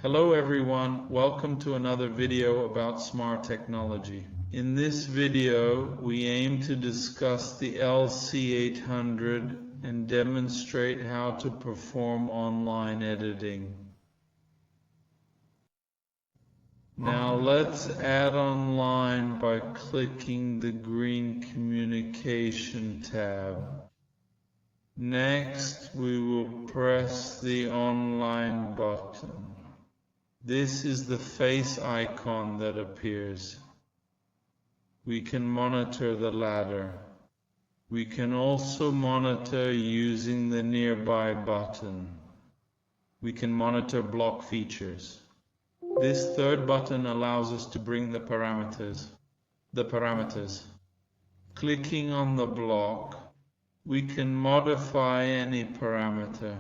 Hello everyone, welcome to another video about smart technology. In this video, we aim to discuss the LC800 and demonstrate how to perform online editing. Now let's add online by clicking the green Communication tab. Next, we will press the Online button. This is the face icon that appears. We can monitor the ladder. We can also monitor using the Nearby button. We can monitor block features. This third button allows us to bring the parameters. Clicking on the block, we can modify any parameter.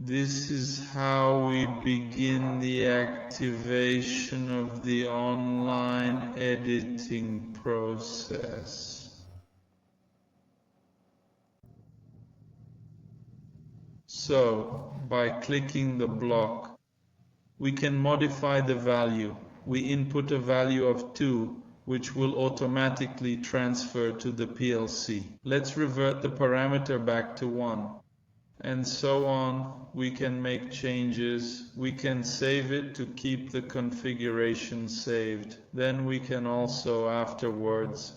This is how we begin the activation of the online editing process. So, by clicking the block, we can modify the value. We input a value of 2, which will automatically transfer to the PLC. Let's revert the parameter back to 1. And so on. We can make changes. We can save it to keep the configuration saved. Then we can also afterwards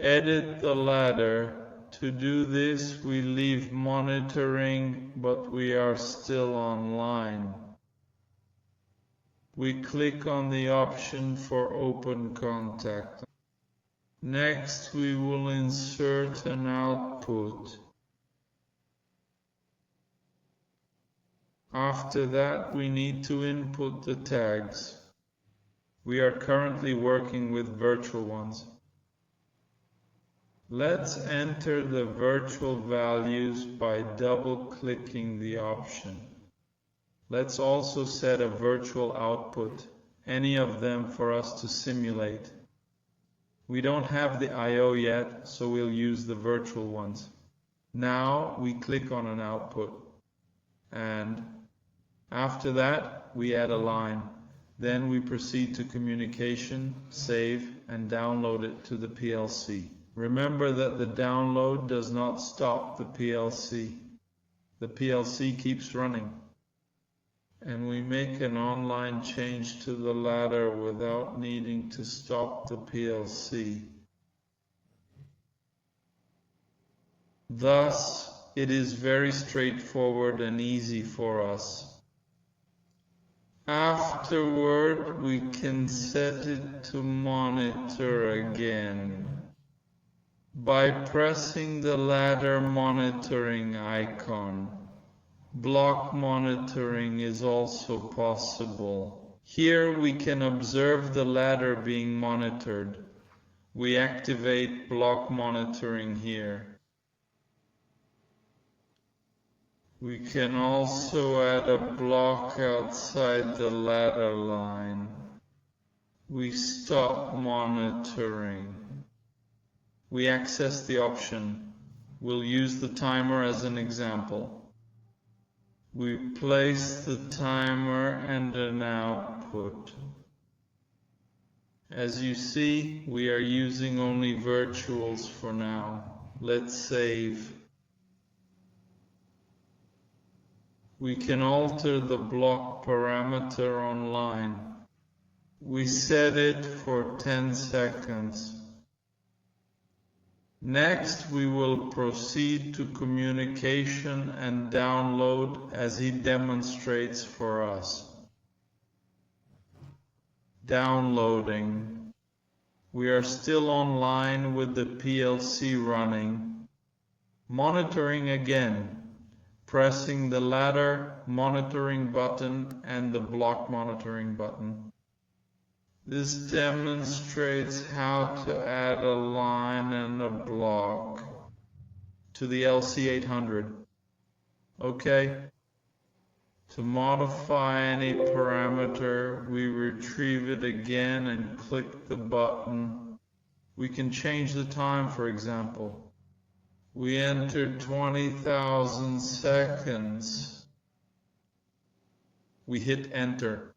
edit the ladder. To do this, we leave monitoring, but we are still online. We click on the option for Open Contact. Next, we will insert an output. After that, we need to input the tags. We are currently working with virtual ones. Let's enter the virtual values by double-clicking the option. Let's also set a virtual output, any of them for us to simulate. We don't have the I/O yet, so we'll use the virtual ones. Now we click on an output, and after that we add a line. Then we proceed to communication, save, and download it to the PLC. Remember that the download does not stop the PLC. The PLC keeps running. And we make an online change to the ladder without needing to stop the PLC. Thus, it is very straightforward and easy for us. Afterward, we can set it to monitor again by pressing the ladder monitoring icon. Block monitoring is also possible. Here we can observe the ladder being monitored. We activate block monitoring here. We can also add a block outside the ladder line. We stop monitoring. We access the option. We'll use the timer as an example. We place the timer and an output. As you see, we are using only virtuals for now. Let's save. We can alter the block parameter online. We set it for 10 seconds. Next, we will proceed to communication and download as he demonstrates for us. Downloading. We are still online with the PLC running. Monitoring again. Pressing the ladder monitoring button and the block monitoring button. This demonstrates how to add a line and a block to the LC800. Okay? To modify any parameter, we retrieve it again and click the button. We can change the time, for example. We entered 20,000 seconds. We hit enter.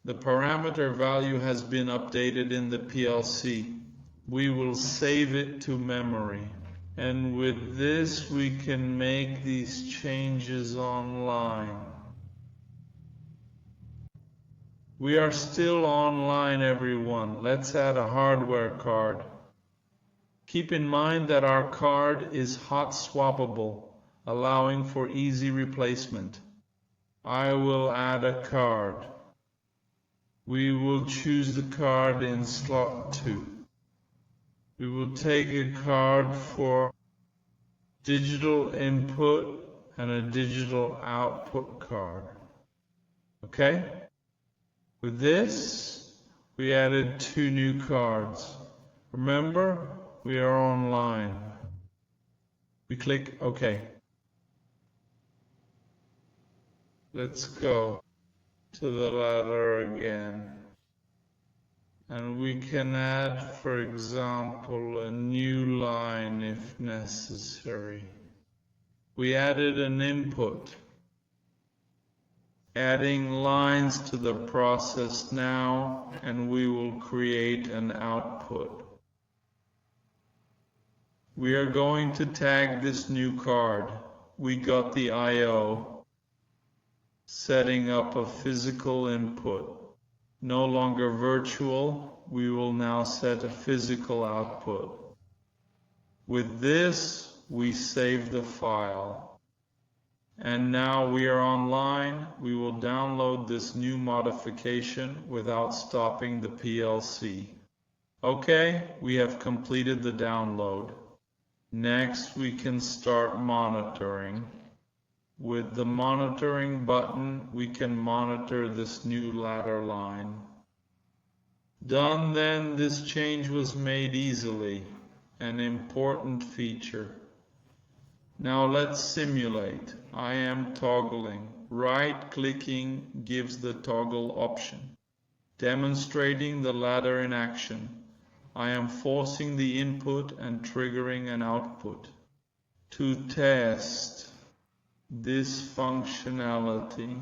The parameter value has been updated in the PLC. We will save it to memory. And with this, we can make these changes online. We are still online, everyone. Let's add a hardware card. Keep in mind that our card is hot swappable, allowing for easy replacement. I will add a card. We will choose the card in slot 2. We will take a card for digital input and a digital output card. Okay? With this, we added 2 new cards. Remember, we are online. We click OK. Let's go to the ladder again. And we can add, for example, a new line if necessary. We added an input. Adding lines to the process now, and we will create an output. We are going to tag this new card. We got the I/O, setting up a physical input. No longer virtual, we will now set a physical output. With this, we save the file. And now we are online. We will download this new modification without stopping the PLC. Okay, we have completed the download. Next, we can start monitoring. With the monitoring button, we can monitor this new ladder line. Done then, this change was made easily, an important feature. Now let's simulate. I am toggling. Right-clicking gives the toggle option, demonstrating the ladder in action. I am forcing the input and triggering an output. To test this functionality,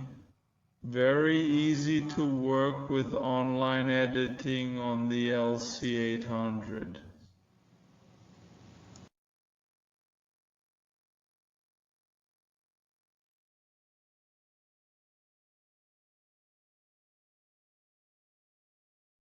very easy to work with online editing on the LC800.